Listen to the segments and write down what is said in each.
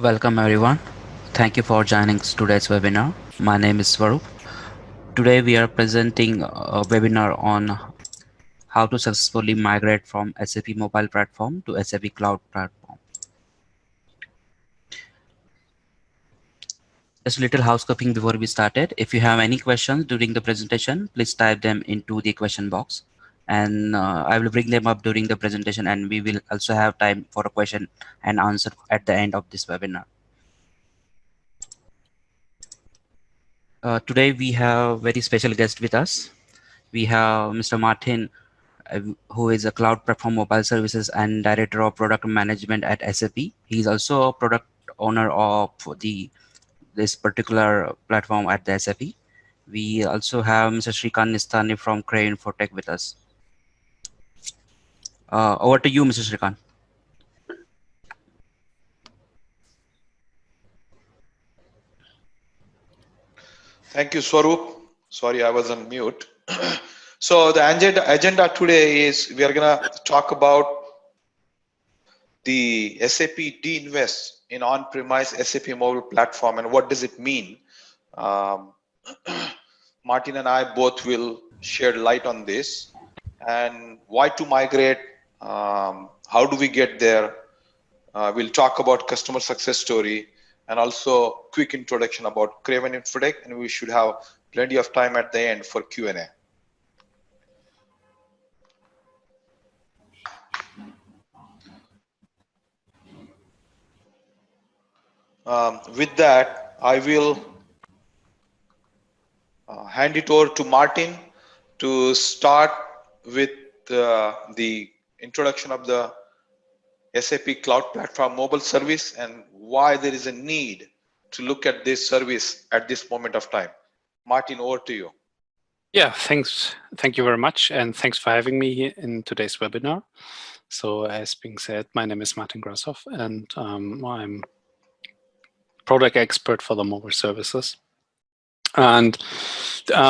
Welcome everyone. Thank you for joining today's webinar. My name is Swaroop. Today we are presenting a webinar on how to successfully migrate from SAP Mobile Platform to SAP Cloud Platform. Just a little housekeeping before we started. If you have any questions during the presentation, please type them into the question box and I will bring them up during the presentation, and we will also have time for a question and answer at the end of this webinar. Today we have very special guest with us. We have Mr. Martin, who is a Cloud Platform Mobile Services and Director of Product Management at SAP. He's also a product owner of this particular platform at the SAP. We also have Mr. Shrikant Nistani from Kraven for Tech with us. Over to you, Mr. Shrikant. Thank you, Swaroop. Sorry, I was on mute. So the agenda today is we are going to talk about the SAP de-invest in on-premise SAP mobile platform and what does it mean. Martin and I both will shed light on this and why to migrate, how do we get there. We'll talk about customer success story and also quick introduction about Kraven Infotech, and we should have plenty of time at the end for Q&A. With that, I will hand it over to Martin to start with the introduction of the SAP Cloud Platform Mobile Service and why there is a need to look at this service at this moment of time. Martin, over to you. Yeah, thanks. Thank you very much. And thanks for having me here in today's webinar. So as being said, my name is Martin Grashoff, and I'm product expert for the mobile services. And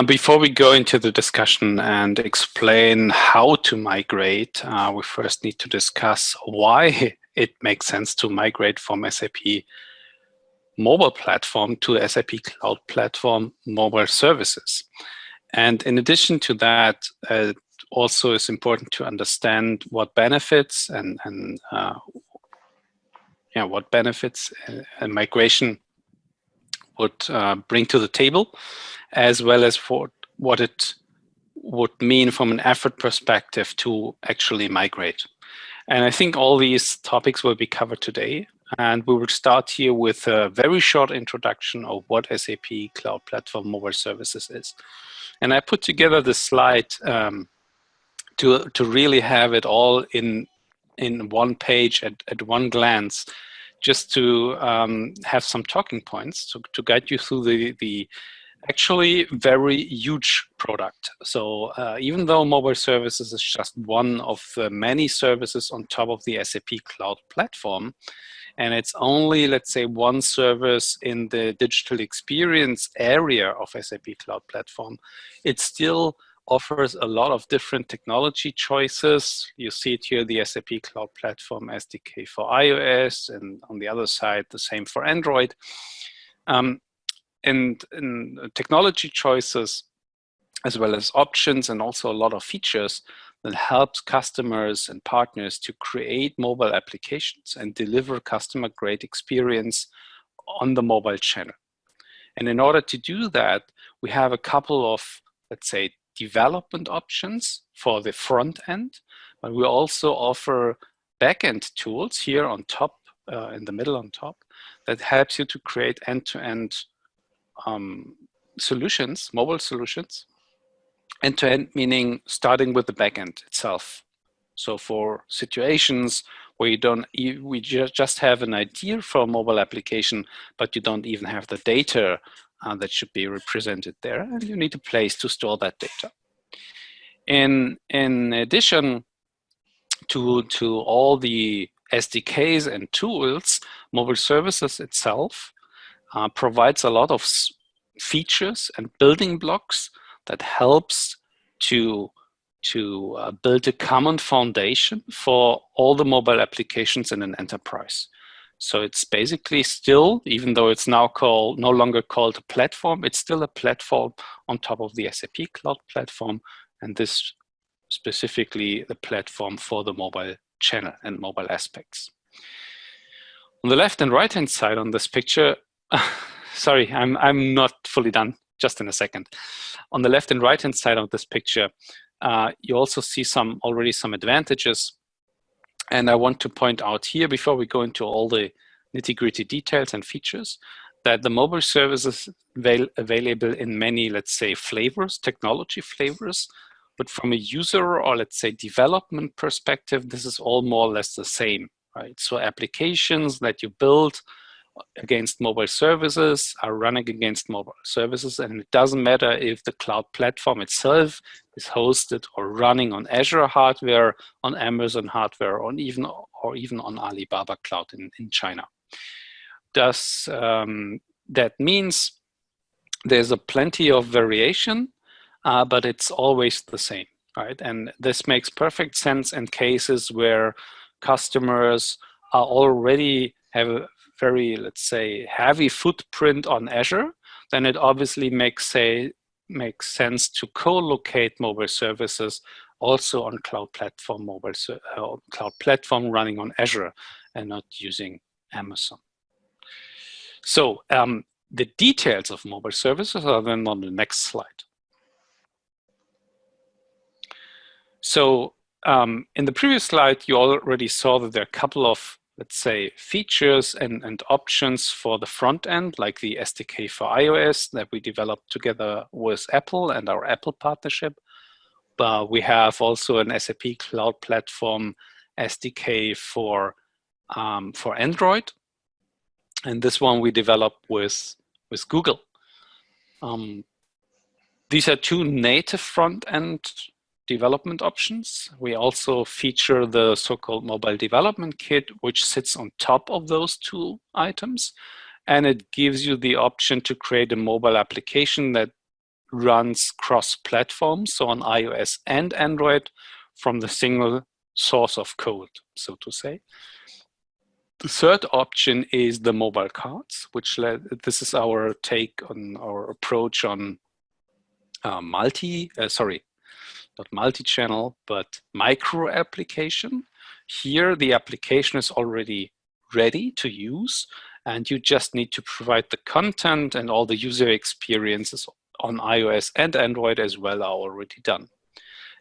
before we go into the discussion and explain how to migrate, we first need to discuss why it makes sense to migrate from SAP Mobile Platform to SAP Cloud Platform Mobile Services. And in addition to that, also is important to understand what benefits and what benefits a migration would bring to the table, as well as for what it would mean from an effort perspective to actually migrate. And I think all these topics will be covered today. And we will start here with a very short introduction of what SAP Cloud Platform Mobile Services is. And I put together this slide to really have it all in one page at one glance, just to have some talking points to guide you through the actually very huge product. So even though mobile services is just one of the many services on top of the SAP Cloud Platform, and it's only, let's say, one service in the digital experience area of SAP Cloud Platform, it still offers a lot of different technology choices. You see it here, the SAP Cloud Platform SDK for iOS, and on the other side, the same for Android. And technology choices, as well as options, and also a lot of features that helps customers and partners to create mobile applications and deliver customer-grade experience on the mobile channel. And in order to do that, we have a couple of, let's say, development options for the front end, but we also offer backend tools here on top, in the middle on top, that helps you to create end-to-end solutions, mobile solutions. End-to-end meaning starting with the backend itself. So for situations where we just have an idea for a mobile application, but you don't even have the data that should be represented there, and you need a place to store that data. In addition to all the SDKs and tools, mobile services itself provides a lot of features and building blocks that helps to build a common foundation for all the mobile applications in an enterprise. So it's basically still, even though it's now no longer called a platform, it's still a platform on top of the SAP Cloud Platform, and this specifically the platform for the mobile channel and mobile aspects. On the left and right hand side on this picture, sorry, I'm not fully done, just in a second. On the left and right hand side of this picture, you also see already some advantages. And I want to point out here, before we go into all the nitty-gritty details and features, that the mobile service is available in many, let's say, flavors, technology flavors. But from a user or, let's say, development perspective, this is all more or less the same, right? So applications that you build against mobile services are running against mobile services, and it doesn't matter if the cloud platform itself is hosted or running on Azure hardware, on Amazon hardware, or even on Alibaba Cloud in China. That means there's a plenty of variation, but it's always the same, right? And this makes perfect sense in cases where customers are already have a very, let's say, heavy footprint on Azure. Then it obviously makes sense to co-locate mobile services also on cloud platform cloud platform running on Azure and not using Amazon. So the details of mobile services are then on the next slide. So in the previous slide, you already saw that there are a couple of, let's say, features and options for the front end, like the SDK for iOS that we developed together with Apple and our Apple partnership. But we have also an SAP Cloud Platform SDK for Android. And this one we developed with Google. These are two native front-end development options. We also feature the so-called mobile development kit, which sits on top of those two items. And it gives you the option to create a mobile application that runs cross-platform, so on iOS and Android, from the single source of code, so to say. The third option is the mobile cards, which this is our take on our approach on not multi-channel, but micro application. Here, the application is already ready to use, and you just need to provide the content, and all the user experiences on iOS and Android as well are already done.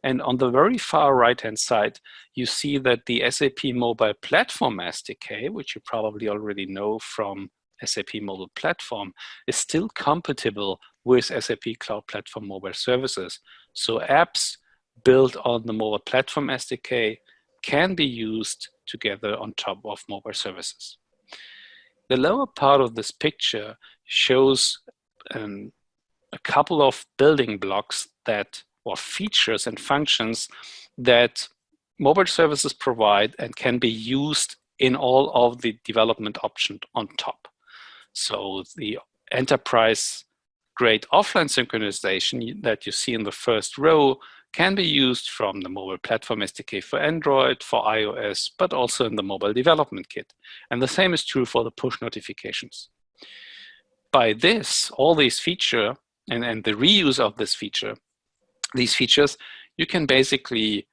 And on the very far right-hand side, you see that the SAP Mobile Platform SDK, which you probably already know from SAP Mobile Platform, is still compatible with SAP Cloud Platform Mobile Services. So apps built on the Mobile Platform SDK can be used together on top of mobile services. The lower part of this picture shows a couple of building blocks or features and functions that mobile services provide and can be used in all of the development options on top. So the enterprise-grade offline synchronization that you see in the first row can be used from the Mobile Platform SDK for Android, for iOS, but also in the Mobile Development Kit. And the same is true for the push notifications. By this, all these features and the reuse of these features, you can basically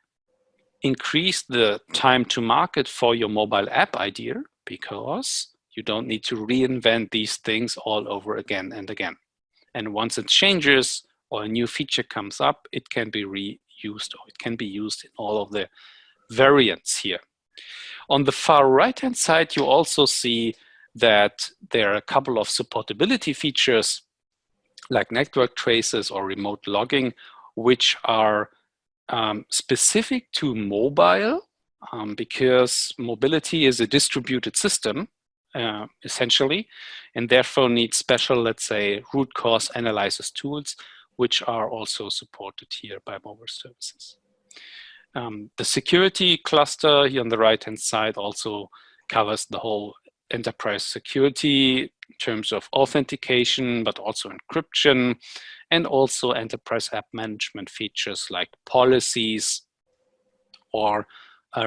increase the time to market for your mobile app idea, because you don't need to reinvent these things all over again and again. And once it changes or a new feature comes up, it can be reused, or it can be used in all of the variants here. On the far right-hand side, you also see that there are a couple of supportability features like network traces or remote logging, which are specific to mobile, because mobility is a distributed system, essentially, and therefore needs special, let's say, root cause analysis tools, which are also supported here by mobile services. The security cluster here on the right-hand side also covers the whole enterprise security in terms of authentication, but also encryption, and also enterprise app management features like policies or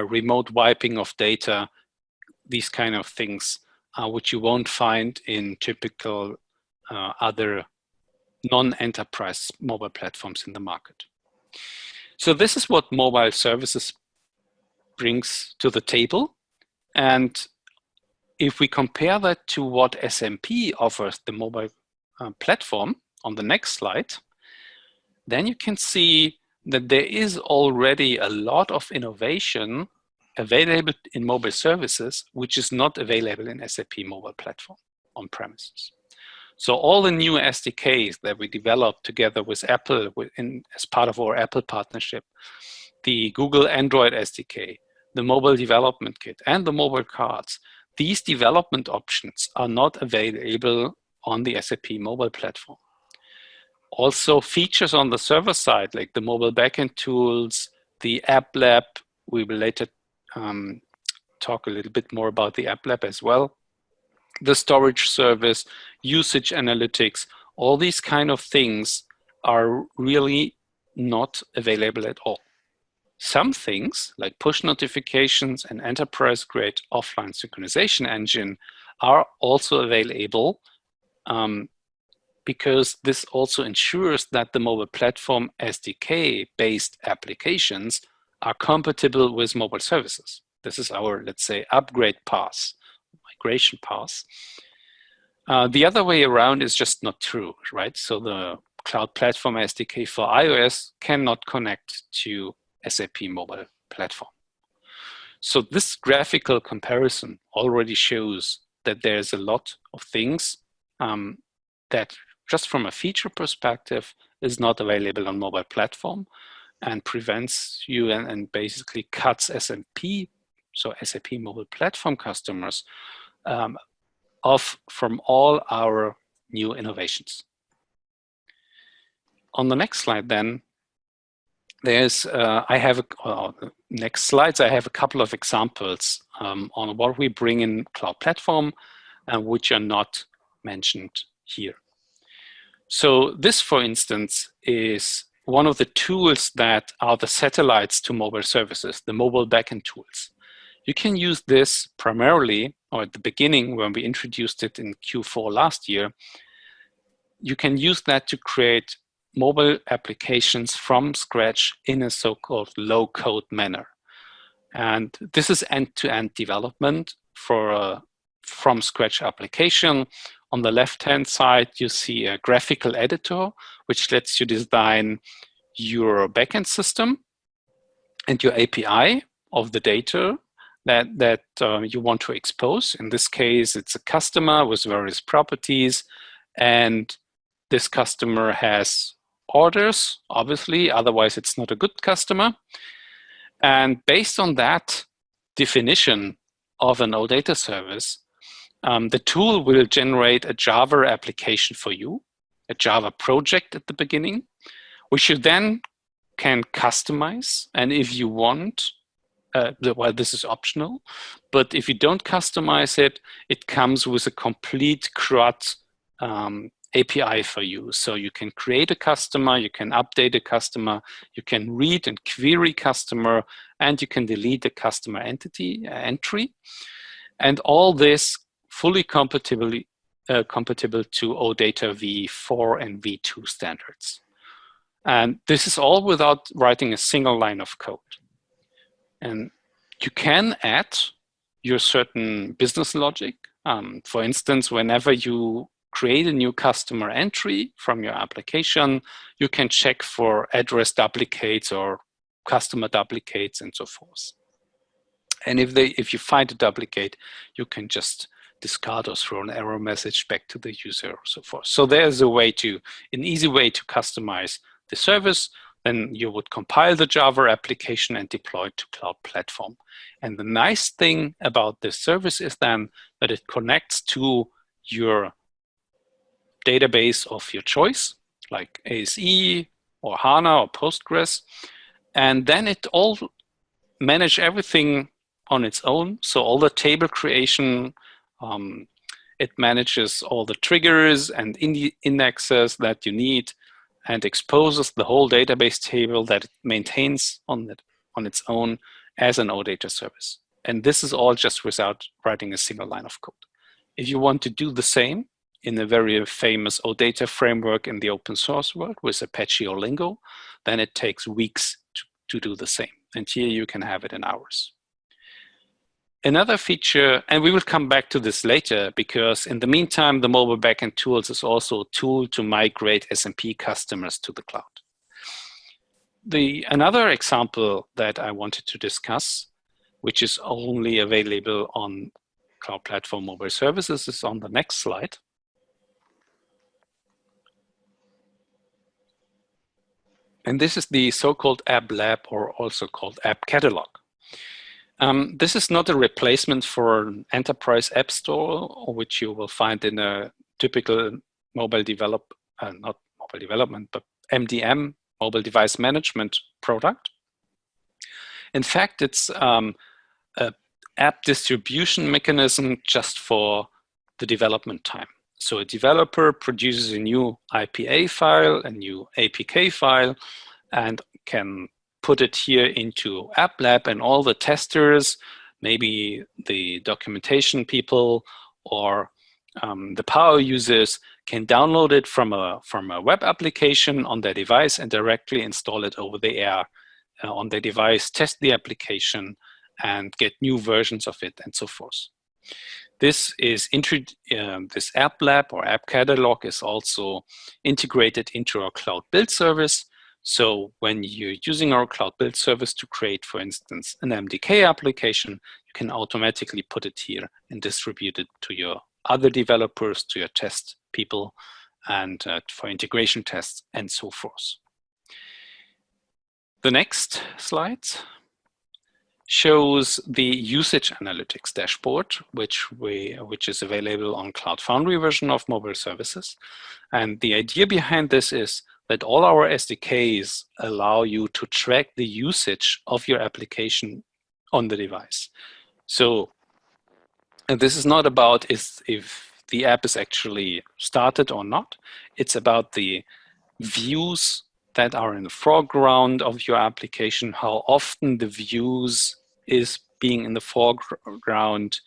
remote wiping of data. These kind of things which you won't find in typical other non-enterprise mobile platforms in the market. So this is what mobile services brings to the table. And if we compare that to what SAP offers, the mobile platform, on the next slide, then you can see that there is already a lot of innovation available in mobile services, which is not available in SAP mobile platform on premises. So all the new SDKs that we developed together with Apple as part of our Apple partnership, the Google Android SDK, the mobile development kit, and the mobile cards, these development options are not available on the SAP mobile platform. Also, features on the server side, like the mobile backend tools, the App Lab, we will later talk a little bit more about the App Lab as well, the storage service, usage analytics, all these kind of things are really not available at all. Some things, like push notifications and enterprise-grade offline synchronization engine, are also available because this also ensures that the mobile platform SDK-based applications are compatible with mobile services. This is our, let's say, upgrade path, migration path. The other way around is just not true, right? So the Cloud Platform SDK for iOS cannot connect to SAP mobile platform. So this graphical comparison already shows that there's a lot of things that just from a feature perspective is not available on mobile platform and prevents you and basically cuts SAP, so SAP mobile platform customers off from all our new innovations. On the next slide then, there's, next slides, I have a couple of examples on what we bring in Cloud Platform and which are not mentioned here. So this, for instance, is one of the tools that are the satellites to mobile services, the mobile backend tools. You can use this primarily, or at the beginning when we introduced it in Q4 last year, you can use that to create mobile applications from scratch in a so-called low-code manner. And this is end-to-end development for a from-scratch application. On the left-hand side, you see a graphical editor, which lets you design your backend system and your API of the data that you want to expose. In this case, it's a customer with various properties, and this customer has orders, obviously, otherwise it's not a good customer. And based on that definition of an OData service, the tool will generate a Java application for you, a Java project at the beginning, which you then can customize. And if you want, well, this is optional, but if you don't customize it, it comes with a complete CRUD API for you. So you can create a customer, you can update a customer, you can read and query customer, and you can delete the customer entry. And all this fully compatible to OData v4 and v2 standards. And this is all without writing a single line of code. And you can add your certain business logic. For instance, whenever you create a new customer entry from your application, you can check for address duplicates or customer duplicates and so forth. And if you find a duplicate, you can just discard or throw an error message back to the user or so forth. So there's an easy way to customize the service. Then you would compile the Java application and deploy it to Cloud Platform. And the nice thing about this service is then that it connects to your database of your choice, like ASE or HANA or Postgres. And then it all manage everything on its own. So all the table creation, it manages all the triggers and indexes that you need and exposes the whole database table that it maintains on its own as an OData service. And this is all just without writing a single line of code. If you want to do the same in a very famous OData framework in the open source world with Apache or Lingo, then it takes weeks to do the same. And here you can have it in hours. Another feature, and we will come back to this later, because in the meantime, the mobile backend tools is also a tool to migrate SAP customers to the cloud. Another example that I wanted to discuss, which is only available on Cloud Platform Mobile Services, is on the next slide. And this is the so-called App Lab, or also called App Catalog. This is not a replacement for an enterprise app store, which you will find in a typical not mobile development, but MDM, mobile device management product. In fact, it's an app distribution mechanism just for the development time. So a developer produces a new IPA file, a new APK file, and can put it here into App Lab, and all the testers, maybe the documentation people or the power users, can download it from a web application on their device and directly install it over the air on their device, test the application, and get new versions of it, and so forth. This App Lab or App Catalog is also integrated into our Cloud Build service. So when you're using our Cloud Build service to create, for instance, an MDK application, you can automatically put it here and distribute it to your other developers, to your test people, and for integration tests, and so forth. The next slide shows the usage analytics dashboard, which is available on Cloud Foundry version of mobile services. And the idea behind this is that all our SDKs allow you to track the usage of your application on the device. So, and this is not about if the app is actually started or not. It's about the views that are in the foreground of your application, how often the views is being in the foreground,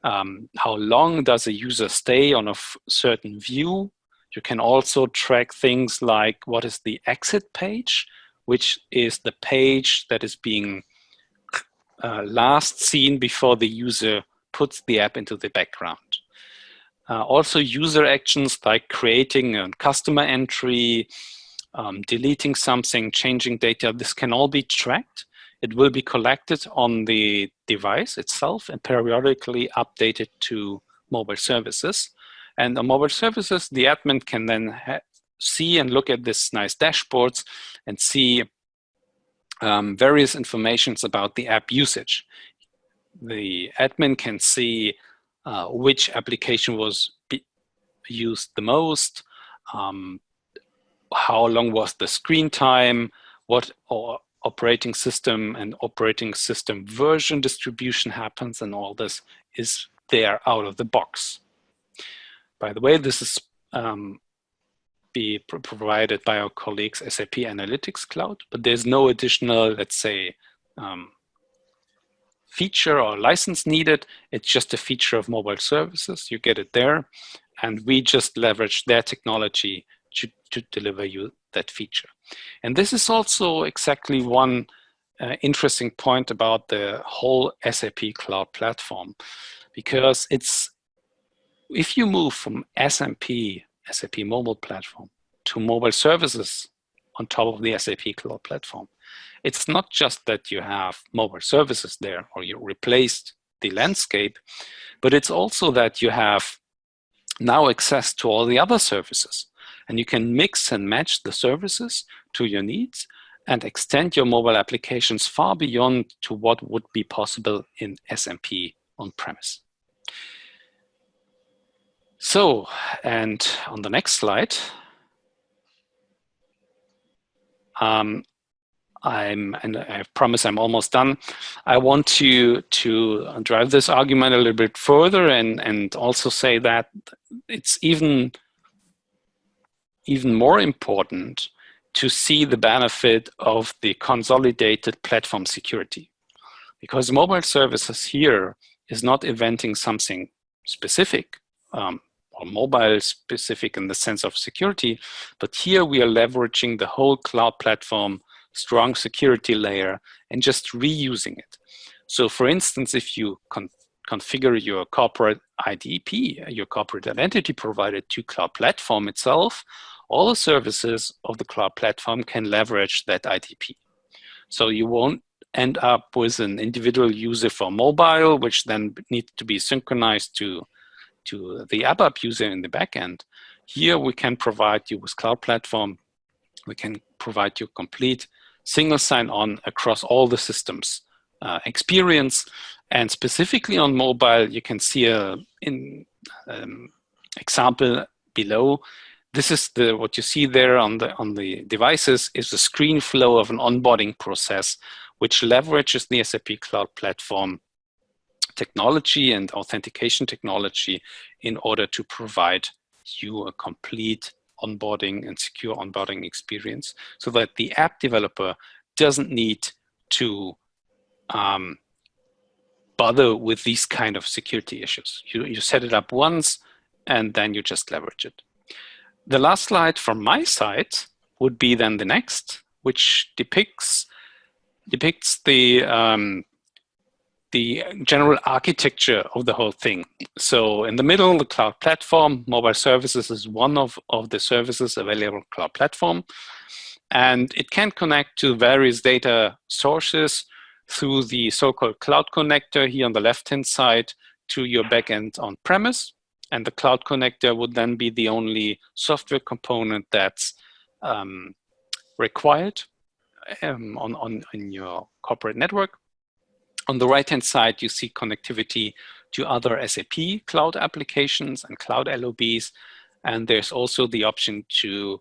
how long does a user stay on a certain view. You can also track things like what is the exit page, which is the page that is being last seen before the user puts the app into the background. Also user actions like creating a customer entry, deleting something, changing data, this can all be tracked. It will be collected on the device itself and periodically updated to mobile services. And on mobile services, the admin can then see and look at this nice dashboards and see various informations about the app usage. The admin can see which application was used the most, how long was the screen time, what operating system and operating system version distribution happens, and all this is there out of the box. By the way, this is provided by our colleagues SAP Analytics Cloud, but there's no additional, let's say, feature or license needed. It's just a feature of mobile services. You get it there, and we just leverage their technology to deliver you that feature. And this is also exactly one interesting point about the whole SAP Cloud Platform, because if you move from SAP Mobile Platform to mobile services on top of the SAP Cloud Platform, it's not just that you have mobile services there or you replaced the landscape, but it's also that you have now access to all the other services. And you can mix and match the services to your needs and extend your mobile applications far beyond to what would be possible in SMP on-premise. So, and on the next slide, and I promise I'm almost done. I want to drive this argument a little bit further and also say that it's even more important to see the benefit of the consolidated platform security, because mobile services here is not inventing something specific or mobile specific in the sense of security, but here we are leveraging the whole cloud platform, strong security layer, and just reusing it. So for instance, if you configure your corporate IDP, your corporate identity provider to cloud platform itself, all the services of the cloud platform can leverage that IDP. So you won't end up with an individual user for mobile, which then needs to be synchronized to the ABAP user in the backend. Here we can provide you with cloud platform. We can provide you complete single sign-on across all the systems experience. And specifically on mobile, you can see an example below. This is what you see there on the devices is the screen flow of an onboarding process, which leverages the SAP Cloud Platform technology and authentication technology in order to provide you a complete onboarding and secure onboarding experience, so that the app developer doesn't need to bother with these kind of security issues. You set it up once and then you just leverage it. The last slide from my side would be then the next, which depicts the general architecture of the whole thing. So in the middle, the cloud platform, mobile services is one of the services available cloud platform. And it can connect to various data sources through the so-called cloud connector here on the left-hand side to your backend on-premise. And the cloud connector would then be the only software component that's required in your corporate network. On the right-hand side, you see connectivity to other SAP cloud applications and cloud LOBs. And there's also the option to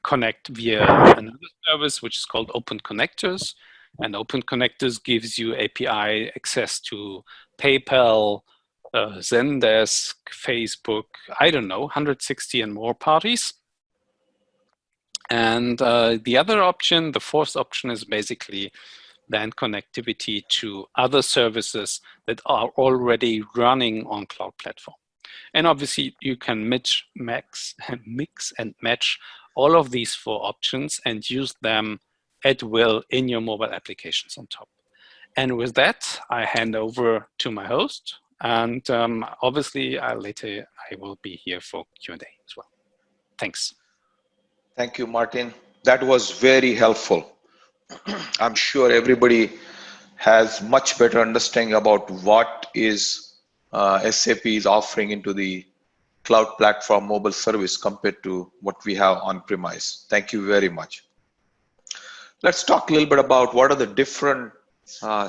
connect via another service, which is called Open Connectors. And Open Connectors gives you API access to PayPal, Zendesk, Facebook, I don't know, 160 and more parties. And the other option, the fourth option, is basically then connectivity to other services that are already running on cloud platform. And obviously you can mix and match all of these four options and use them at will in your mobile applications on top. And with that, I hand over to my host. And obviously later I will be here for Q&A as well. Thanks. Thank you, Martin. That was very helpful. I'm sure everybody has much better understanding about what is SAP is offering into the cloud platform mobile service compared to what we have on premise. Thank you very much. Let's talk a little bit about what are the different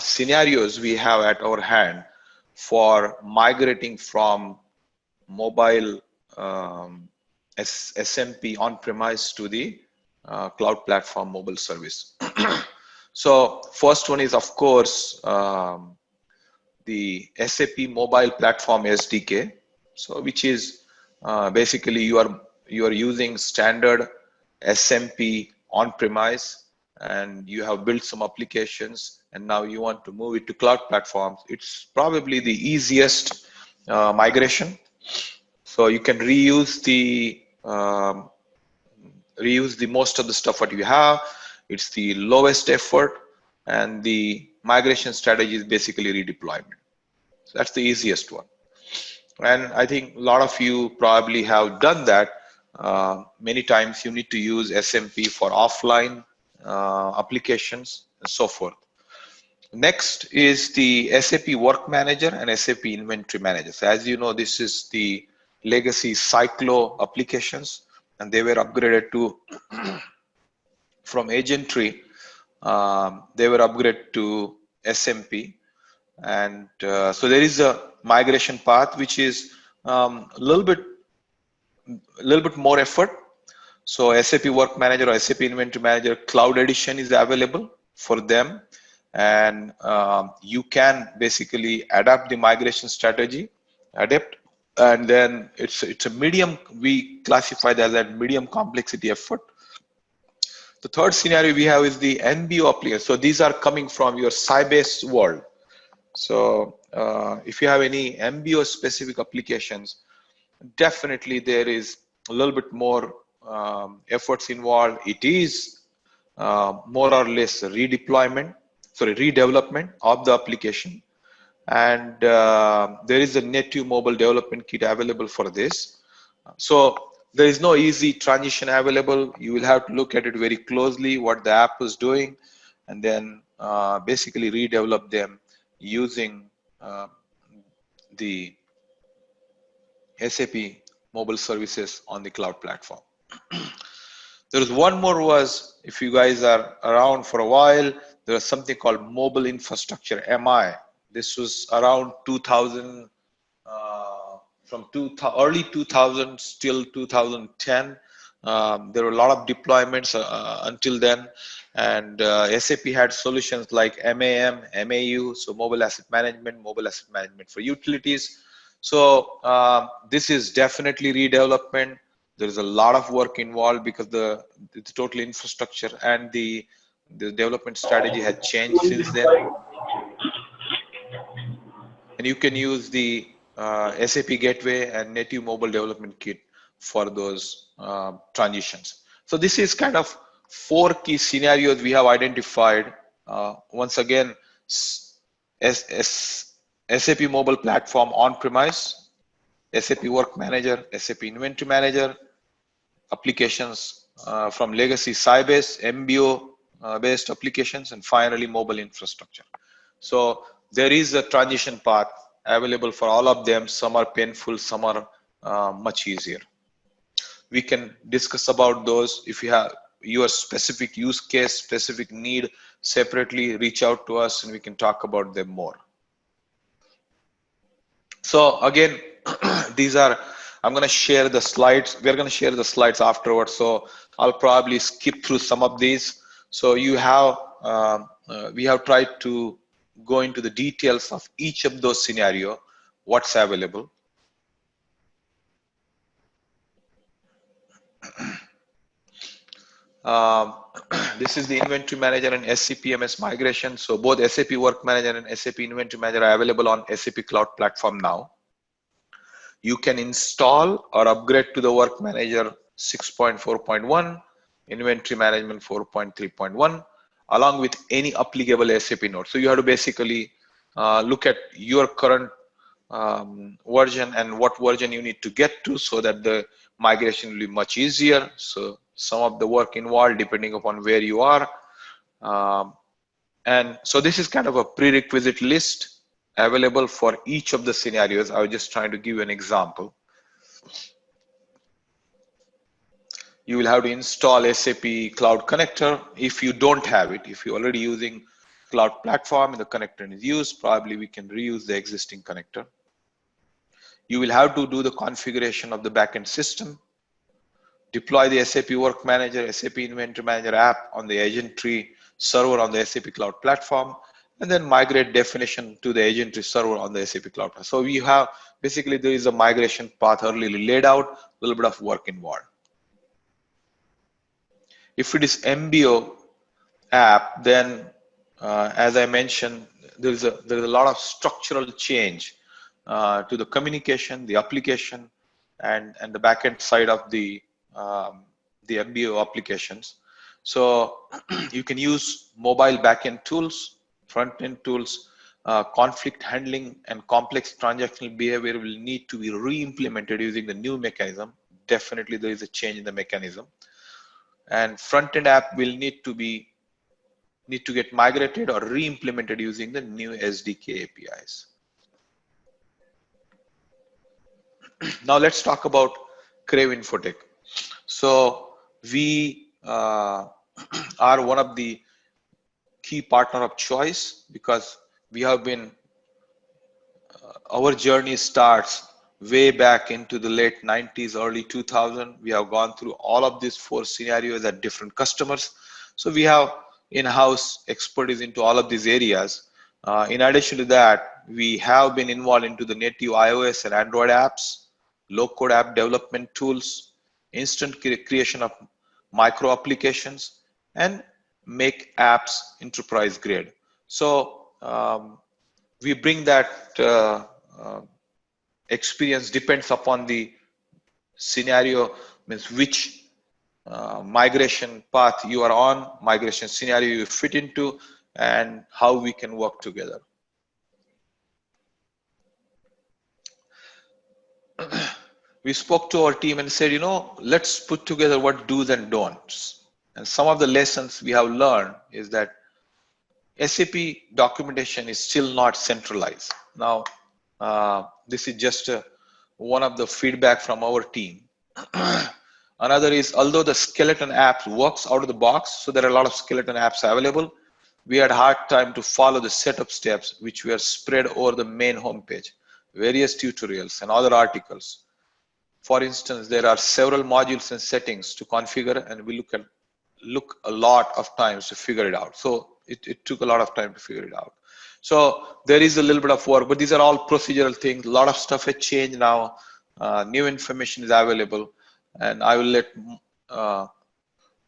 scenarios we have at our hand for migrating from mobile SMP on-premise to the cloud platform mobile service. So first one is, of course, the SAP Mobile Platform SDK. So which is basically you are using standard SMP on-premise, and you have built some applications, and now you want to move it to cloud platforms. It's probably the easiest migration. So you can reuse the most of the stuff what you have. It's the lowest effort, and the migration strategy is basically redeployment. So that's the easiest one. And I think a lot of you probably have done that. Many times you need to use SMP for offline applications and so forth. Next is the SAP Work Manager and SAP Inventory Manager. So as you know, this is the legacy Cyclo applications, and they were upgraded to from Agentry. They were upgraded to SMP, and so there is a migration path which is a little bit more effort. So SAP Work Manager or SAP Inventory Manager Cloud Edition is available for them, and you can basically adapt the migration strategy, and then it's a medium. We classify that as a medium complexity effort. The third scenario we have is the MBO application. So these are coming from your Sybase world. So if you have any MBO specific applications, definitely there is a little bit more efforts involved. It is more or less redevelopment of the application. And there is a native mobile development kit available for this. So there is no easy transition available. You will have to look at it very closely, what the app is doing, and then basically redevelop them using the SAP Mobile Services on the cloud platform. There is one more was, if you guys are around for a while, there was something called Mobile Infrastructure, MI. This was around 2000, from early 2000s till 2010. There were a lot of deployments until then, and SAP had solutions like MAM, MAU, so Mobile Asset Management for utilities. So this is definitely redevelopment. There is a lot of work involved because the total infrastructure and the development strategy had changed since then. And you can use the SAP Gateway and Native Mobile Development Kit for those transitions. So this is kind of 4 key scenarios we have identified. Once again, SAP Mobile Platform on-premise, SAP Work Manager, SAP Inventory Manager, applications from legacy Sybase, MBO based applications, and finally mobile infrastructure. So there is a transition path available for all of them. Some are painful, some are much easier. We can discuss about those. If you have your specific use case, specific need, separately reach out to us and we can talk about them more. So again, these are, I'm going to share the slides. We're going to share the slides afterwards. So I'll probably skip through some of these. So you have, we have tried to go into the details of each of those scenario, what's available. This is the Inventory Manager and SCPMS migration. So both SAP Work Manager and SAP Inventory Manager are available on SAP Cloud Platform now. You can install or upgrade to the Work Manager 6.4.1, Inventory Management 4.3.1, along with any applicable SAP node. So you have to basically look at your current version and what version you need to get to so that the migration will be much easier. So some of the work involved depending upon where you are. And so this is kind of a prerequisite list available for each of the scenarios. I was just trying to give you an example. You will have to install SAP Cloud Connector. If you don't have it, if you're already using Cloud Platform and the connector is used, probably we can reuse the existing connector. You will have to do the configuration of the backend system, deploy the SAP Work Manager, SAP Inventory Manager app on the agent tree server on the SAP Cloud Platform, and then migrate definition to the agent tree server on the SAP Cloud Platform. So we have, basically there is a migration path early laid out, a little bit of work involved. If it is MBO app, then as I mentioned, there is a lot of structural change to the communication, the application, and the backend side of the MBO applications. So you can use mobile backend tools, front-end tools, conflict handling and complex transactional behavior will need to be re-implemented using the new mechanism. Definitely there is a change in the mechanism. And front-end app will need to get migrated or re-implemented using the new SDK APIs. Now let's talk about Kraven Infotech. So we are one of the key partner of choice because we have been, our journey starts way back into the late 90s, early 2000. We have gone through all of these 4 scenarios at different customers. So we have in-house expertise into all of these areas. In addition to that, we have been involved into the native iOS and Android apps, low-code app development tools, instant creation of micro applications, and make apps enterprise grade. So we bring that experience depends upon the scenario, means which migration path you are on, migration scenario you fit into, and how we can work together. We spoke to our team and said, let's put together what do's and don'ts. And some of the lessons we have learned is that SAP documentation is still not centralized. Now, this is just one of the feedback from our team. Another is, although the skeleton app works out of the box, so there are a lot of skeleton apps available, we had hard time to follow the setup steps which were spread over the main homepage, various tutorials and other articles. For instance, there are several modules and settings to configure, and we look a lot of times to figure it out. So it took a lot of time to figure it out. So there is a little bit of work, but these are all procedural things. A lot of stuff has changed now. New information is available, and I will let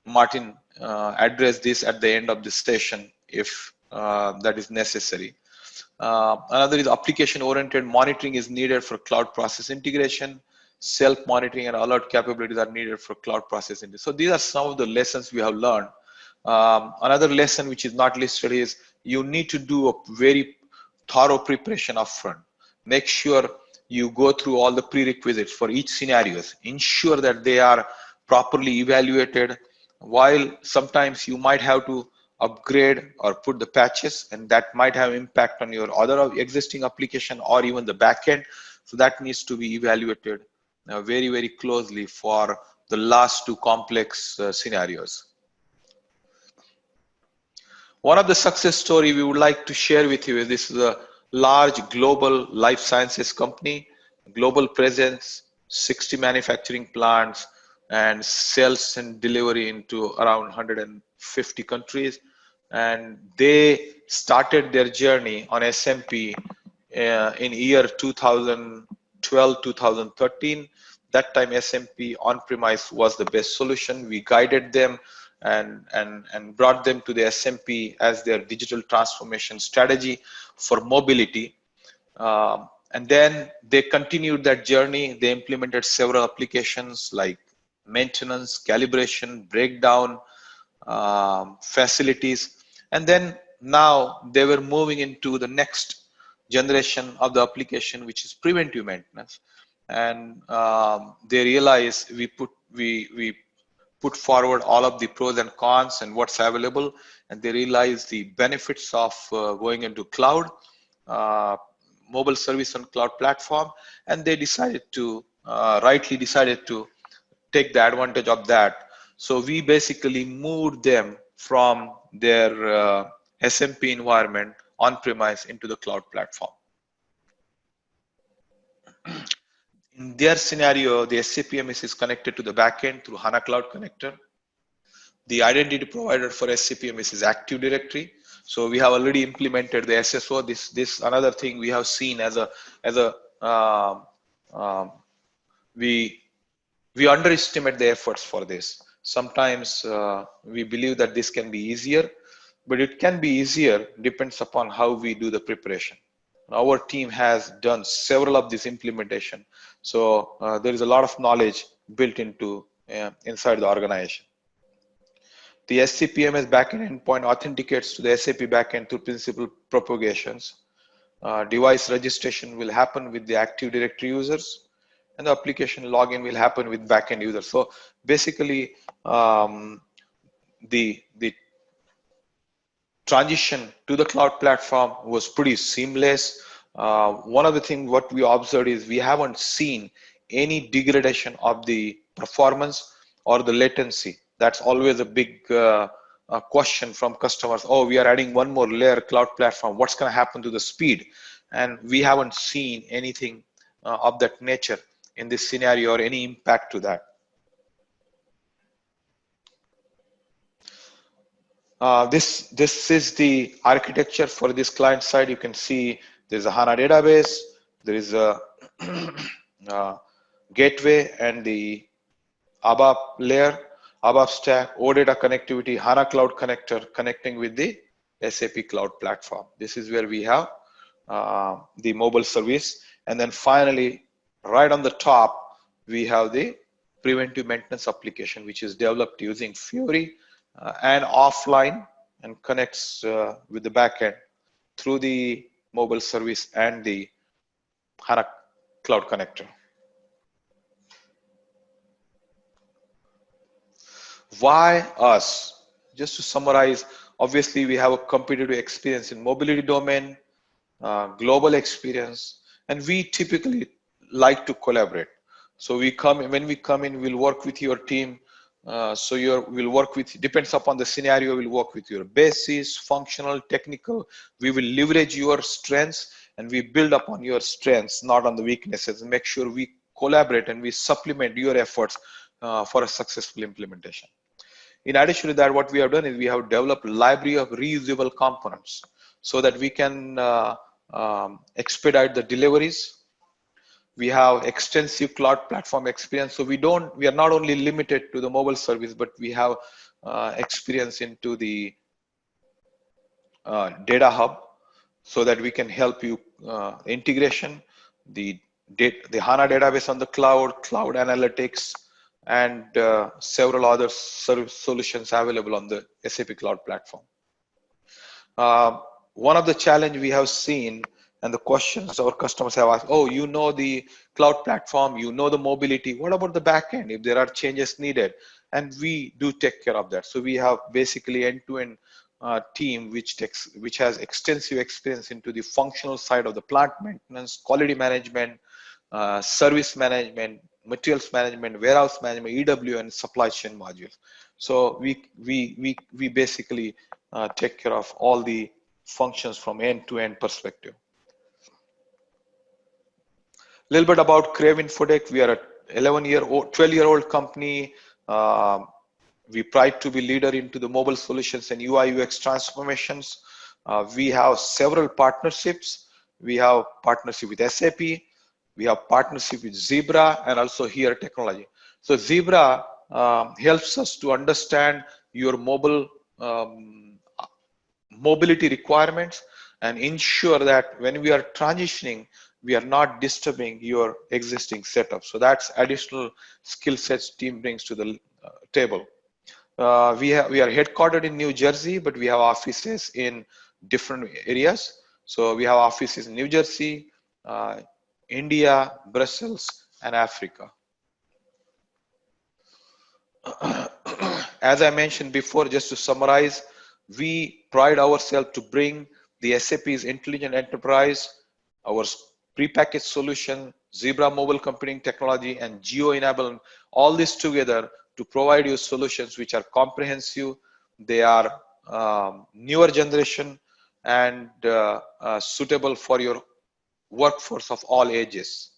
Martin address this at the end of the session if that is necessary. Another is application-oriented monitoring is needed for cloud process integration. Self-monitoring and alert capabilities are needed for cloud processing. So these are some of the lessons we have learned. Another lesson which is not listed is you need to do a very thorough preparation upfront. Make sure you go through all the prerequisites for each scenarios. Ensure that they are properly evaluated. While sometimes you might have to upgrade or put the patches, and that might have impact on your other existing application or even the backend. So that needs to be evaluated very, very closely for the last two complex scenarios. One of the success story we would like to share with you is this is a large global life sciences company, global presence, 60 manufacturing plants, and sales and delivery into around 150 countries. And they started their journey on SMP in year 2012, 2013. That time SMP on-premise was the best solution. We guided them and brought them to the SMP as their digital transformation strategy for mobility. And then they continued that journey. They implemented several applications like maintenance, calibration, breakdown, facilities. And then now they were moving into the next generation of the application, which is preventive maintenance. And they realized we put forward all of the pros and cons and what's available, and they realized the benefits of going into cloud, mobile service and cloud platform, and they decided to, rightly decided to take the advantage of that. So we basically moved them from their SMP environment on-premise into the cloud platform. In their scenario, the SAP MS is connected to the backend through HANA Cloud Connector. The identity provider for SAP MS is Active Directory. So we have already implemented the SSO. This another thing we have seen we underestimate the efforts for this. Sometimes we believe that this can be easier, but it can be easier depends upon how we do the preparation. Our team has done several of this implementation. So there is a lot of knowledge built into inside the organization. The SAP MS backend endpoint authenticates to the SAP backend through principal propagations. Device registration will happen with the Active Directory users, and the application login will happen with backend users. So basically, the transition to the cloud platform was pretty seamless. One of the things what we observed is we haven't seen any degradation of the performance or the latency. That's always a big question from customers. Oh, we are adding one more layer cloud platform. What's going to happen to the speed? And we haven't seen anything of that nature in this scenario or any impact to that. This is the architecture for this client side. You can see there's a HANA database, there is a gateway and the ABAP layer, ABAP stack, OData connectivity, HANA Cloud Connector connecting with the SAP Cloud Platform. This is where we have the mobile service. And then finally, right on the top, we have the preventive maintenance application, which is developed using Fury and offline and connects with the backend through the mobile service and the HANA Cloud Connector. Why us? Just to summarize, obviously we have a competitive experience in mobility domain, global experience, and we typically like to collaborate. So when we come in, we'll work with your team. We'll work with, depends upon the scenario, we'll work with your basis, functional, technical. We will leverage your strengths and we build upon your strengths, not on the weaknesses, and make sure we collaborate and we supplement your efforts for a successful implementation. In addition to that, what we have done is we have developed a library of reusable components so that we can expedite the deliveries. We have extensive cloud platform experience, so we are not only limited to the mobile service, but we have experience into the data hub, so that we can help you integration, the HANA database on the cloud analytics, and several other service solutions available on the SAP Cloud Platform. One of the challenge we have seen, and the questions our customers have asked, oh, you know the cloud platform, you know the mobility, what about the backend if there are changes needed? And we do take care of that. So we have basically end-to-end team which has extensive experience into the functional side of the plant maintenance, quality management, service management, materials management, warehouse management, EW, and supply chain modules. So we basically take care of all the functions from end-to-end perspective. A little bit about Kraven Infotech. We are a 12-year-old company. We pride to be leader into the mobile solutions and UI UX transformations. We have several partnerships. We have partnership with SAP. We have partnership with Zebra and also Here Technology. So Zebra helps us to understand your mobility requirements and ensure that when we are transitioning, we are not disturbing your existing setup. So that's additional skill sets team brings to the table. We are headquartered in New Jersey, but we have offices in different areas. So we have offices in New Jersey, India, Brussels, and Africa. As I mentioned before, just to summarize, we pride ourselves to bring the SAP's intelligent enterprise, our prepackaged solution, Zebra mobile computing technology, and geo-enablement, all this together to provide you solutions which are comprehensive. They are newer generation and suitable for your workforce of all ages.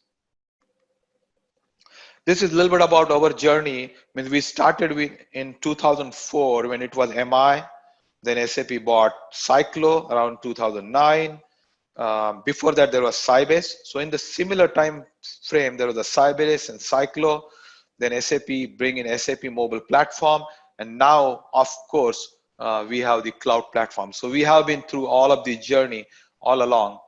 This is a little bit about our journey. When we started in 2004 when it was MI, then SAP bought Cyclo around 2009. Before that there was Sybase. So in the similar time frame there was a Sybase and Cyclo. Then SAP bring in SAP Mobile Platform, and now of course we have the cloud platform. So we have been through all of the journey all along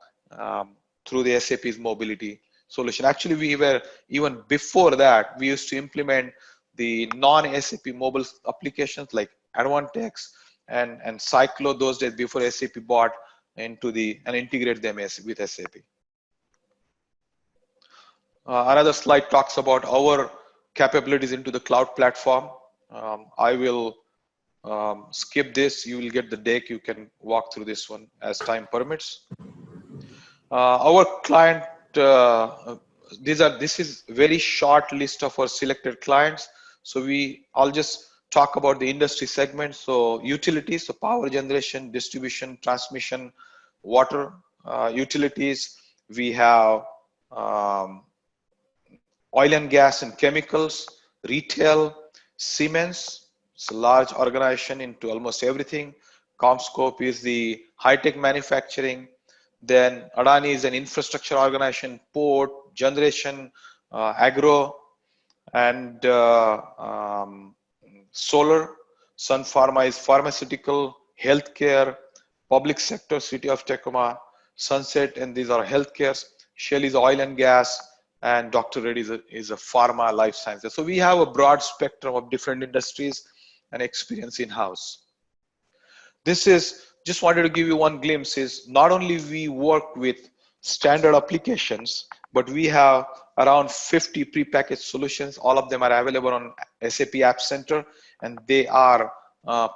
through the SAP's mobility solution. Actually, we were, even before that, we used to implement the non-SAP mobile applications like Advantex and Cyclo those days before SAP bought into and integrate them with SAP. Another slide talks about our capabilities into the cloud platform. I will skip this. You will get the deck. You can walk through this one as time permits. Our client, this is very short list of our selected clients. So I'll just talk about the industry segments. So utilities, so power generation, distribution, transmission, water utilities. We have oil and gas and chemicals, retail, Siemens, it's a large organization into almost everything. Comscope is the high-tech manufacturing. Then Adani is an infrastructure organization, port, generation, agro, and solar. Sun Pharma is pharmaceutical, healthcare, public sector, city of Tacoma. Sunset, and these are healthcare. Shell is oil and gas, and Dr. Reddy is a pharma life sciences. So we have a broad spectrum of different industries and experience in-house. This is just wanted to give you one glimpse. Is not only we work with standard applications, but we have around 50 prepackaged solutions. All of them are available on SAP App Center, and they are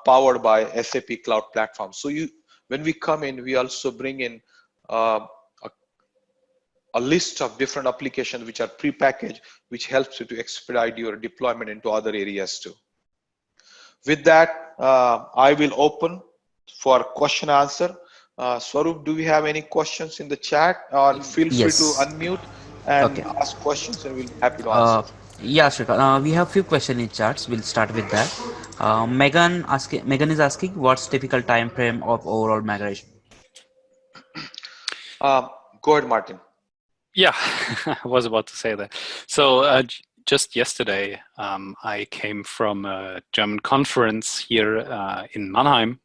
powered by SAP Cloud Platform. So when we come in, we also bring in a list of different applications which are prepackaged, which helps you to expedite your deployment into other areas too. With that, I will open for question answer. Swaroop, do we have any questions in the chat? Or feel free to unmute and ask questions, and we'll be happy to answer. Yeah, Shrikant. We have few questions in chats. We'll start with that. Megan is asking, what's typical time frame of overall migration? Go ahead, Martin. Yeah, I was about to say that. So just yesterday, I came from a German conference here in Mannheim,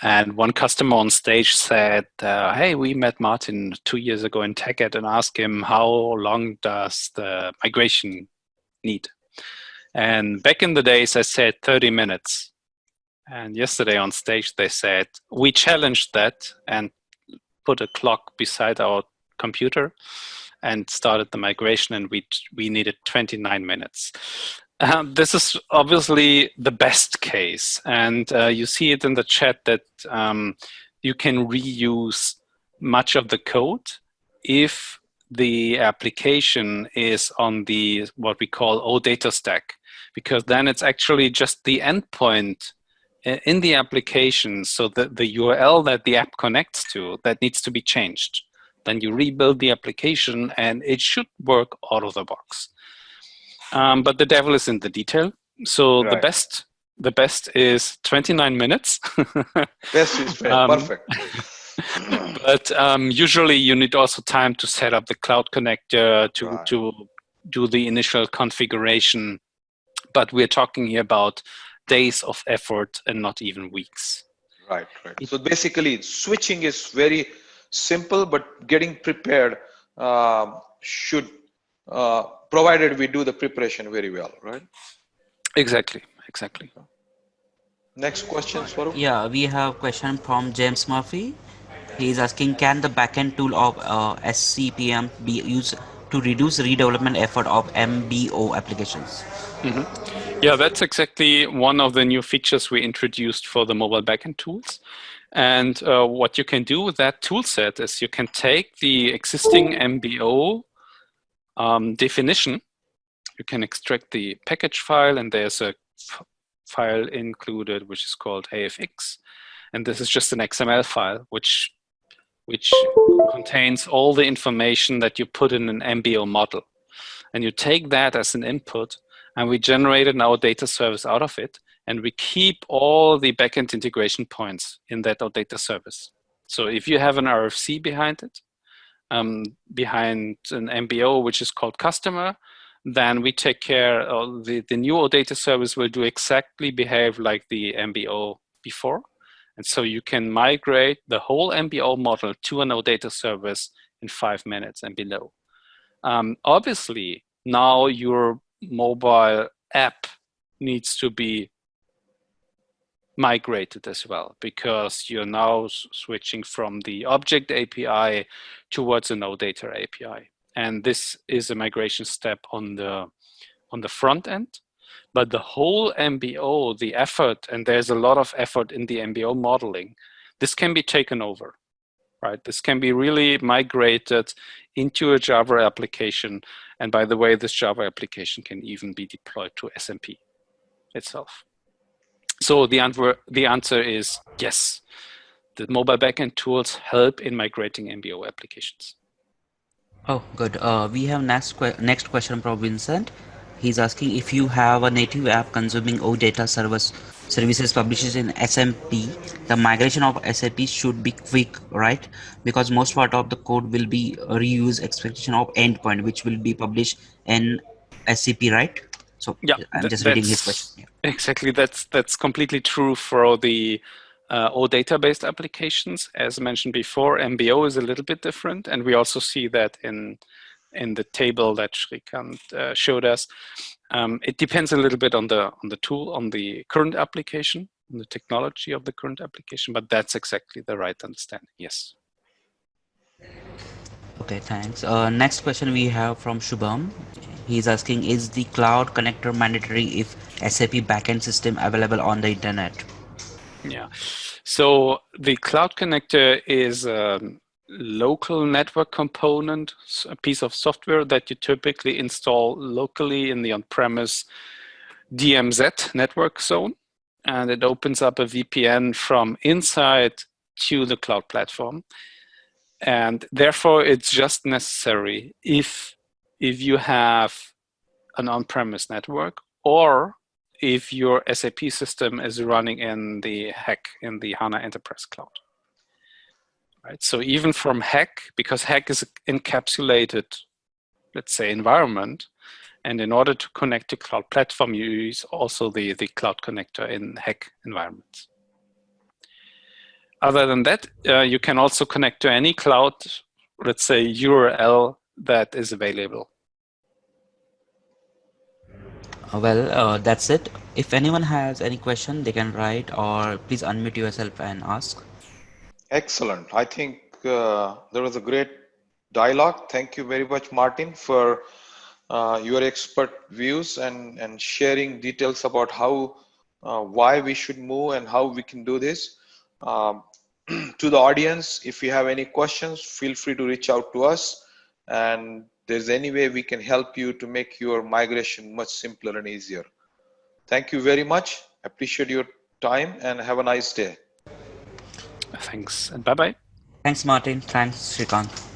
and one customer on stage said, hey, we met Martin 2 years ago in TechEd and asked him how long does the migration need? And back in the days, I said 30 minutes. And yesterday on stage, they said, we challenged that and put a clock beside our computer and started the migration, and we needed 29 minutes. This is obviously the best case, and you see it in the chat that you can reuse much of the code if the application is on the what we call OData stack, because then it's actually just the endpoint in the application, so the URL that the app connects to, that needs to be changed. Then you rebuild the application and it should work out of the box. But the devil is in the detail. So right. the best is 29 minutes. Best is perfect. But usually you need also time to set up the cloud connector, to do the initial configuration. But we're talking here about days of effort and not even weeks. Right. So basically switching is very simple, but getting prepared should, provided we do the preparation very well, right? Exactly. Next question, Swaroop. Yeah, we have a question from James Murphy. He is asking, can the backend tool of SCPM be used to reduce redevelopment effort of MBO applications? Yeah, that's exactly one of the new features we introduced for the mobile backend tools. And what you can do with that tool set is you can take the existing MBO definition, you can extract the package file, and there's a file included which is called AFX. And this is just an XML file which contains all the information that you put in an MBO model. And you take that as an input, and we generated our data service out of it, and we keep all the backend integration points in that data service. So if you have an RFC behind it, behind an MBO which is called customer, then we take care of the new OData service will do exactly behave like the MBO before. And so you can migrate the whole MBO model to an OData service in 5 minutes and below. Obviously, now your mobile app needs to be migrated as well, because you're now switching from the object API towards an OData API. And this is a migration step on the front end. But the whole MBO, the effort, and there's a lot of effort in the MBO modeling, this can be taken over, right? This can be really migrated into a Java application. And by the way, this Java application can even be deployed to SMP itself. So the answer is yes. The mobile backend tools help in migrating MBO applications. Oh, good. We have next question from Vincent. He's asking, if you have a native app consuming OData services published in SMP, the migration of SAP should be quick, right? Because most part of the code will be reuse expectation of endpoint, which will be published in SCP, right? So yeah, I'm just reading his question. Yeah. Exactly, that's completely true for the or database applications. As mentioned before, MBO is a little bit different, and we also see that in the table that Shrikant showed us. It depends a little bit on the tool, on the current application, on the technology of the current application, but that's exactly the right understanding. Yes. Okay, thanks. Next question we have from Shubham. He's asking, is the cloud connector mandatory if SAP backend system available on the internet? Yeah. So the cloud connector is a local network component, a piece of software that you typically install locally in the on-premise DMZ network zone. And it opens up a VPN from inside to the cloud platform. And therefore, it's just necessary if you have an on-premise network, or if your SAP system is running in the HAC, in the HANA Enterprise Cloud. Right? So even from HAC, because HAC is an encapsulated, let's say, environment, and in order to connect to cloud platform, you use also the cloud connector in HAC environments. Other than that, you can also connect to any cloud, let's say, URL that is available. Well, that's it. If anyone has any question, they can write, or please unmute yourself and ask. Excellent. I think there was a great dialogue. Thank you very much, Martin, for your expert views and sharing details about how, why we should move and how we can do this. To the audience, if you have any questions, feel free to reach out to us, and there's any way we can help you to make your migration much simpler and easier. Thank you very much. Appreciate your time and have a nice day. Thanks, and bye-bye. Thanks, Martin. Thanks, Shrikant.